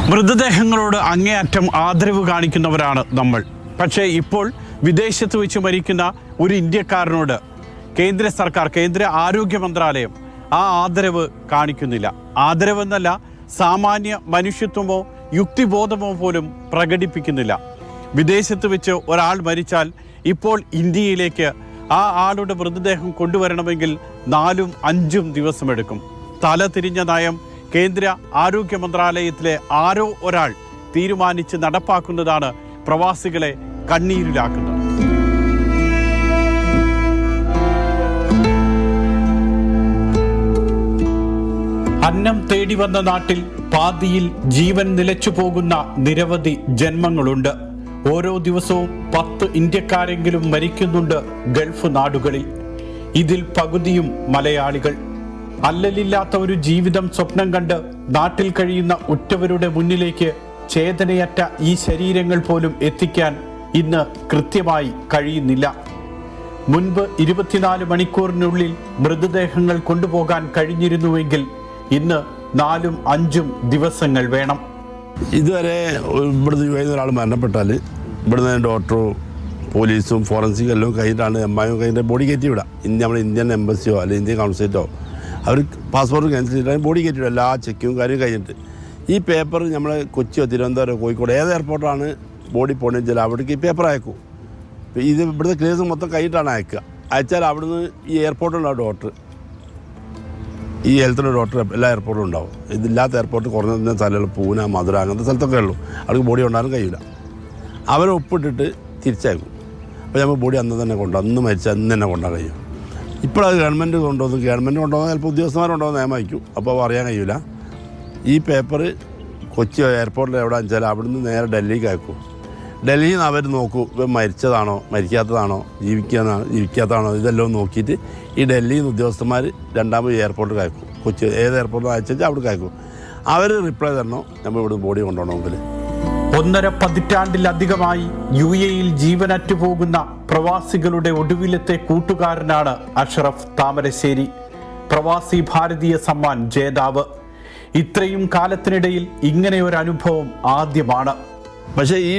മൃതദേഹങ്ങളോട് അങ്ങേയറ്റം ആദരവ് കാണിക്കുന്നവരാണ് നമ്മൾ. പക്ഷേ ഇപ്പോൾ വിദേശത്ത് വെച്ച് മരിക്കുന്ന ഒരു ഇന്ത്യക്കാരനോട് കേന്ദ്ര സർക്കാർ, കേന്ദ്ര ആരോഗ്യ മന്ത്രാലയം ആ ആദരവ് കാണിക്കുന്നില്ല. ആദരവെന്നല്ല, സാമാന്യ മനുഷ്യത്വമോ യുക്തിബോധമോ പോലും പ്രകടിപ്പിക്കുന്നില്ല. വിദേശത്ത് വെച്ച് ഒരാൾ മരിച്ചാൽ ഇപ്പോൾ ഇന്ത്യയിലേക്ക് ആ ആളുടെ മൃതദേഹം കൊണ്ടുവരണമെങ്കിൽ 4-5 ദിവസമെടുക്കും. തല തിരിഞ്ഞ നയം കേന്ദ്ര ആരോഗ്യ മന്ത്രാലയത്തിലെ ആരോ ഒരാൾ തീരുമാനിച്ച് നടപ്പാക്കുന്നതാണ് പ്രവാസികളെ കണ്ണീരിലാക്കുന്നത്. അന്നം തേടി വന്ന നാട്ടിൽ പാതിയിൽ ജീവൻ നിലച്ചു പോകുന്ന നിരവധി ജന്മങ്ങളുണ്ട്. ഓരോ ദിവസവും 10 ഇന്ത്യക്കാരെങ്കിലും മരിക്കുന്നുണ്ട് ഗൾഫ് നാടുകളിൽ. ഇതിൽ പകുതിയും മലയാളികൾ. അല്ലലില്ലാത്ത ഒരു ജീവിതം സ്വപ്നം കണ്ട് നാട്ടിൽ കഴിയുന്ന ഉറ്റവരുടെ മുന്നിലേക്ക് ചേതനയറ്റ ഈ ശരീരങ്ങൾ പോലും എത്തിക്കാൻ ഇന്ന് കൃത്യമായി കഴിയുന്നില്ല. മുൻപ് 24 മണിക്കൂറിനുള്ളിൽ മൃതദേഹങ്ങൾ കൊണ്ടുപോകാൻ കഴിഞ്ഞിരുന്നുവെങ്കിൽ ഇന്ന് 4-5 ദിവസങ്ങൾ വേണം. ഇതുവരെ ഇവിടുന്ന് ഒരാൾ മരണപ്പെട്ടാൽ ഇവിടുന്ന് ഡോക്ടറോ പോലീസും ഫോറൻസിക് എല്ലാം കഴിഞ്ഞിട്ടാണ് എംഐയും കഴിഞ്ഞിട്ട് ബോഡി കയറ്റി വിടാം. നമ്മുടെ ഇന്ത്യൻ എംബസിയോ അല്ലെങ്കിൽ ഇന്ത്യൻ കൗൺസിലേറ്റോ അവർ പാസ്പോർട്ട് ക്യാൻസൽ ചെയ്തിട്ടാണ് ബോഡി കയറ്റി വിടുക. എല്ലാ ചെക്കും കാര്യം കഴിഞ്ഞിട്ട് ഈ പേപ്പർ നമ്മൾ കൊച്ചിയോ തിരുവനന്തപുരം കോഴിക്കോട് ഏത് എയർപോർട്ടാണ് ബോഡി പോകണമെന്ന് വെച്ചാൽ അവിടേക്ക് ഈ പേപ്പർ അയക്കും. ഇത് ഇവിടുത്തെ കേസ് മൊത്തം കഴിഞ്ഞിട്ടാണ് അയക്കുക. അയച്ചാൽ അവിടുന്ന് ഈ എയർപോർട്ടിലുണ്ടാവും ഡോക്ടർ, ഈ ഹെൽത്തിൻ്റെ ഡോക്ടർ എല്ലാ എയർപോർട്ടും ഉണ്ടാവും. ഇതില്ലാത്ത എയർപോർട്ട് കുറഞ്ഞ സ്ഥലങ്ങൾ പൂന, മധുര അങ്ങനത്തെ സ്ഥലത്തൊക്കെ ഉള്ളൂ. അവർക്ക് ബോഡി കൊണ്ടാകാൻ കഴിയില്ല. അവരെ ഒപ്പിട്ടിട്ട് തിരിച്ചയക്കും. അപ്പോൾ നമ്മൾ ബോഡി അന്ന് തന്നെ കൊണ്ടുപോകും. അന്ന് മരിച്ചാൽ അന്ന് തന്നെ കൊണ്ടുപോകാൻ കഴിയും. ഇപ്പോഴത് ഗവൺമെൻറ് കൊണ്ടുപോകുന്ന ചിലപ്പോൾ ഉദ്യോഗസ്ഥന്മാരുണ്ടോയെന്ന് നിയമമായിരിക്കും. അപ്പോൾ അറിയാൻ കഴിയില്ല. ഈ പേപ്പർ കൊച്ചി എയർപോർട്ടിൽ എവിടെയാണെന്ന് വെച്ചാൽ അവിടുന്ന് നേരെ ഡൽഹിക്ക് അയക്കും. ഡൽഹിയിൽ നിന്ന് അവർ നോക്കൂ ഇപ്പം മരിച്ചതാണോ മരിക്കാത്തതാണോ ജീവിക്കാത്തതാണോ ഇതെല്ലാം നോക്കിയിട്ട് ഈ ഡൽഹിയിൽ നിന്ന് ഉദ്യോഗസ്ഥന്മാർ രണ്ടാമത് എയർപോർട്ടിൽ അയക്കും. കൊച്ചി ഏത് എയർപോർട്ടിൽ അയച്ചാൽ അവിടേക്ക് അയക്കും. അവർ റിപ്ലൈ തരണോ നമ്മൾ ഇവിടെ ബോഡി കൊണ്ടുപോകണമെങ്കിൽ. 1.5 പതിറ്റാണ്ടിലധികമായി UAEയിൽ ജീവനറ്റു പോകുന്ന പ്രവാസികളുടെ ഒടുവിലത്തെ കൂട്ടുകാരനാണ് അഷ്റഫ് താമരശ്ശേരി, പ്രവാസി ഭാരതീയ സമ്മാൻ ജേതാവ്. ഇത്രയും കാലത്തിനിടയിൽ ഇങ്ങനെ ഒരു അനുഭവം ആദ്യമാണ്. പക്ഷേ ഈ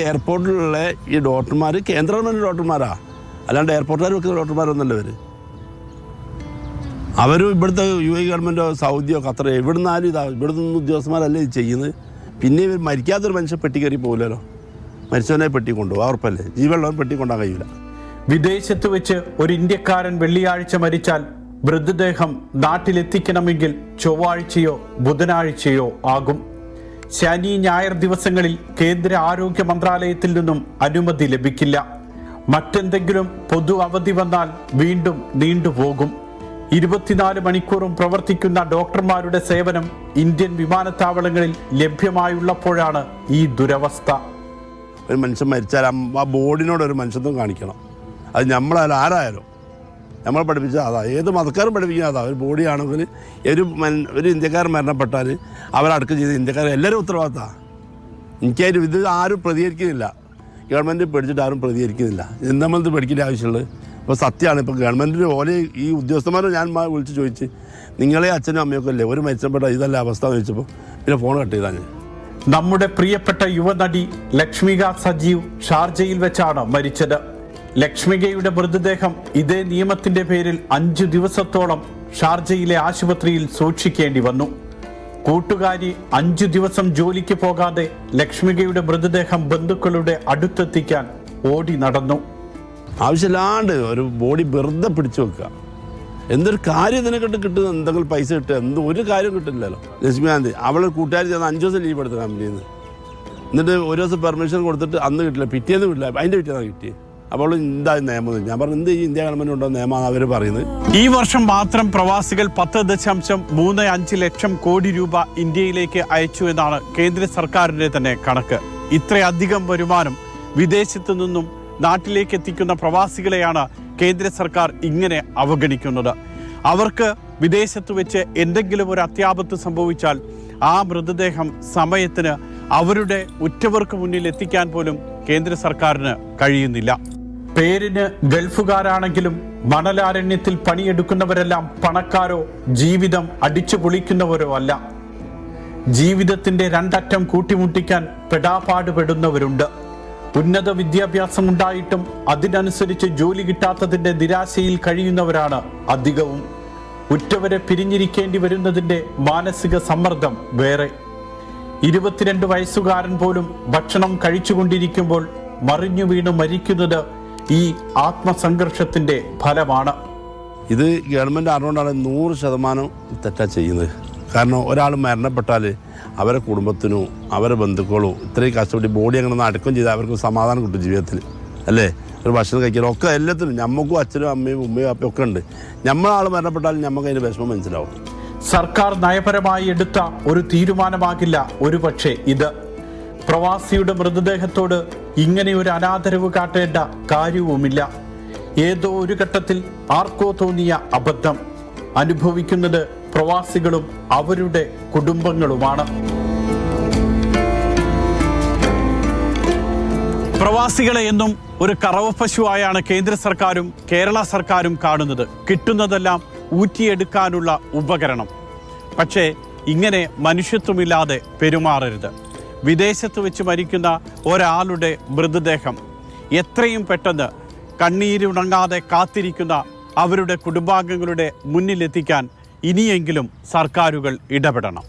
എയർപോർട്ടിലുള്ള ഈ ഡോക്ടർമാർ കേന്ദ്ര ഗവൺമെൻറ് ഡോക്ടർമാരാ, അല്ലാണ്ട് എയർപോർട്ടുകാർ വെക്കുന്ന ഡോക്ടർമാരൊന്നുമല്ല ഇവർ. അവരും ഇവിടുത്തെ UAE ഗവൺമെൻറ്റോ സൗദിയോ ഖത്തറോ എവിടുന്നാലും ഇവിടുന്ന് ഉദ്യോഗസ്ഥന്മാരല്ലേ ഇത് ചെയ്യുന്നത്. പിന്നെ ഇവർ മരിക്കാത്തൊരു മനുഷ്യൻ പെട്ടി കയറി പോകില്ലല്ലോ. മരിച്ചവനെ പെട്ടി കൊണ്ടുപോകും, ഉറപ്പല്ലേ. ജീവനുള്ളവൻ പെട്ടി കൊണ്ടാൻ കഴിയില്ല. വിദേശത്ത് വെച്ച് ഒരു ഇന്ത്യക്കാരൻ വെള്ളിയാഴ്ച മരിച്ചാൽ മൃതദേഹം നാട്ടിലെത്തിക്കണമെങ്കിൽ ചൊവ്വാഴ്ചയോ ബുധനാഴ്ചയോ ആകും. ശനി ഞായർ ദിവസങ്ങളിൽ കേന്ദ്ര ആരോഗ്യ മന്ത്രാലയത്തിൽ നിന്നും അനുമതി ലഭിക്കില്ല. മറ്റെന്തെങ്കിലും പൊതു അവധി വന്നാൽ വീണ്ടും നീണ്ടുപോകും. 24 മണിക്കൂറും പ്രവർത്തിക്കുന്ന ഡോക്ടർമാരുടെ സേവനം ഇന്ത്യൻ വിമാനത്താവളങ്ങളിൽ ലഭ്യമായുള്ളപ്പോഴാണ് ഈ ദുരവസ്ഥ. ഒരു മനുഷ്യൻ മരിച്ചാൽ ആ ബോഡിനോട് ഒരു മനുഷ്യത്വം കാണിക്കണം. അത് നമ്മളായാലും ആരായാലും നമ്മളെ പഠിപ്പിച്ച അതാ, ഏത് മതക്കാരും പഠിപ്പിക്കുക അതാ. ഒരു ബോഡിയാണെങ്കിൽ ഒരു ഇന്ത്യക്കാരൻ മരണപ്പെട്ടാൽ അവരടക്കം ചെയ്ത് ഇന്ത്യക്കാർ എല്ലാവരും ഉത്തരവാദിത്തമാണ്. എനിക്കായാലും ഇത് ആരും പ്രതികരിക്കുന്നില്ല. ഗവൺമെൻറ് പേടിച്ചിട്ട് ആരും പ്രതികരിക്കുന്നില്ല. നമ്മളത് പേടിക്കേണ്ട ആവശ്യമുള്ളത് ഇപ്പോൾ സത്യമാണ്. ഇപ്പോൾ ഗവൺമെൻറ്റിൻ്റെ ഓലെ ഈ ഉദ്യോഗസ്ഥന്മാരെ ഞാൻ വിളിച്ച് ചോദിച്ച്, നിങ്ങളെ അച്ഛനും അമ്മയൊക്കെ അല്ലേ ഒരു മരിച്ചപ്പെട്ട ഇതല്ലേ അവസ്ഥ എന്ന് ചോദിച്ചപ്പോൾ പിന്നെ ഫോൺ കട്ട് ചെയ്താൽ ഞാൻ. നമ്മുടെ പ്രിയപ്പെട്ട യുവനടി ലക്ഷ്മിക സജീവ് ഷാർജയിൽ വെച്ചാണ് മരിച്ചത്. ലക്ഷ്മികയുടെ മൃതദേഹം ഇതേ നിയമത്തിന്റെ പേരിൽ 5 ദിവസത്തോളം ഷാർജയിലെ ആശുപത്രിയിൽ സൂക്ഷിക്കേണ്ടി വന്നു. കൂട്ടുകാരി 5 ദിവസം ജോലിക്ക് പോകാതെ ലക്ഷ്മികയുടെ മൃതദേഹം ബന്ധുക്കളുടെ അടുത്തെത്തിക്കാൻ ഓടി നടന്നു. ആവശ്യമില്ലാണ്ട് ഒരു ബോഡി വെറുതെ പിടിച്ചു വെക്കുക. എന്തൊരു കാര്യം ഇതിനെക്കിട്ട് കിട്ടുന്ന എന്തെങ്കിലും പൈസ കിട്ടുക, ഒരു കാര്യം കിട്ടില്ലല്ലോ. ലക്ഷ്മികാന്തി അവളെ കൂട്ടുകാരി ചെന്ന് 5 ദിവസം ലീവ് എടുത്ത കമ്പനിയിൽ നിന്ന്. എന്നിട്ട് ഒരു ദിവസം പെർമിഷൻ കൊടുത്തിട്ട് അന്ന് കിട്ടില്ല, പിറ്റേന്ന് കിട്ടില്ല, അതിൻ്റെ പിറ്റേന്നാണ് കിട്ടിയത്. അപ്പോൾ എന്താ നിയമം? ഞാൻ പറഞ്ഞു എന്ത് ഈ ഇന്ത്യ ഗവൺമെൻറ് ഉണ്ടോ നിയമമാണ് അവർ പറയുന്നത്. ഈ വർഷം മാത്രം പ്രവാസികൾ 10.35 ലക്ഷം കോടി രൂപ ഇന്ത്യയിലേക്ക് അയച്ചു എന്നാണ് കേന്ദ്ര സർക്കാരിൻ്റെ തന്നെ കണക്ക്. ഇത്രയധികം വരുമാനം വിദേശത്ത് നിന്നും നാട്ടിലേക്ക് എത്തിക്കുന്ന പ്രവാസികളെയാണ് കേന്ദ്ര സർക്കാർ ഇങ്ങനെ അവഗണിക്കുന്നത്. അവർക്ക് വിദേശത്ത് വെച്ച് എന്തെങ്കിലും ഒരു അത്യാപത്ത് സംഭവിച്ചാൽ ആ മൃതദേഹം സമയത്തിന് അവരുടെ ഉറ്റവർക്ക് മുന്നിൽ എത്തിക്കാൻ പോലും കേന്ദ്ര സർക്കാരിന് കഴിയുന്നില്ല. പേരിന് ഗൾഫുകാരാണെങ്കിലും മണലാരണ്യത്തിൽ പണിയെടുക്കുന്നവരെല്ലാം പണക്കാരോ ജീവിതം അടിച്ചു പൊളിക്കുന്നവരോ അല്ല. ജീവിതത്തിന്റെ രണ്ടറ്റം കൂട്ടിമുട്ടിക്കാൻ പെടാപാടുപെടുന്നവരുണ്ട്. ഉന്നത വിദ്യാഭ്യാസം ഉണ്ടായിട്ടും അതിനനുസരിച്ച് ജോലി കിട്ടാത്തതിന്റെ നിരാശയിൽ കഴിയുന്നവരാണ് അധികവും. ഉറ്റവരെ പിരിഞ്ഞിരിക്കേണ്ടി വരുന്നതിന്റെ മാനസിക സമ്മർദ്ദം വേറെ. 22 വയസ്സുകാരൻ പോലും ഭക്ഷണം കഴിച്ചുകൊണ്ടിരിക്കുമ്പോൾ മറിഞ്ഞു വീണ് മരിക്കുന്നത് ഈ ആത്മസംഘർഷത്തിന്റെ ഫലമാണ്. ഇത് ഗവൺമെൻറ് അറിഞ്ഞുകൊണ്ടാണ് 100% തെറ്റാ ചെയ്യുന്നത്. കാരണം ഒരാൾ മരണപ്പെട്ടാൽ അവരെ കുടുംബത്തിനോ അവരെ ബന്ധുക്കളോ ഇത്രയും കഷ്ടപ്പെട്ട് ബോഡി അങ്ങനെ അടക്കം ചെയ്താൽ അവർക്ക് സമാധാനം കിട്ടും ജീവിതത്തിൽ, അല്ലേ? ഒരു ഭക്ഷണം കഴിക്കണം ഒക്കെ എല്ലാത്തിനും നമുക്കും അച്ഛനും അമ്മയും ഉമ്മയും അപ്പയും ഒക്കെ ഉണ്ട്. നമ്മളാൾ മരണപ്പെട്ടാലും നമുക്ക് അതിൻ്റെ വിഷമം മനസ്സിലാവും. സർക്കാർ നയപരമായി എടുത്ത ഒരു തീരുമാനമാകില്ല ഒരുപക്ഷെ ഇത്. പ്രവാസിയുടെ മൃതദേഹത്തോട് ഇങ്ങനെ ഒരു അനാദരവ് കാട്ടേണ്ട കാര്യവുമില്ല. ഏതോ ഒരു ഘട്ടത്തിൽ ആർക്കോ തോന്നിയ അബദ്ധം അനുഭവിക്കുന്നത് പ്രവാസികളും അവരുടെ കുടുംബങ്ങളുമാണ്. പ്രവാസികളെ എന്നും ഒരു കറവ പശുവായാണ് കേന്ദ്ര സർക്കാരും കേരള സർക്കാരും കാണുന്നത്. കിട്ടുന്നതെല്ലാം ഊറ്റിയെടുക്കാനുള്ള ഉപകരണം. പക്ഷേ ഇങ്ങനെ മനുഷ്യത്വമില്ലാതെ പെരുമാറരുത്. വിദേശത്ത് വെച്ച് മരിക്കുന്ന ഒരാളുടെ മൃതദേഹം എത്രയും പെട്ടെന്ന് കണ്ണീരുണങ്ങാതെ കാത്തിരിക്കുന്ന അവരുടെ കുടുംബാംഗങ്ങളുടെ മുന്നിലെത്തിക്കാൻ ഇനിയെങ്കിലും സർക്കാരുകൾ ഇടപെടണം.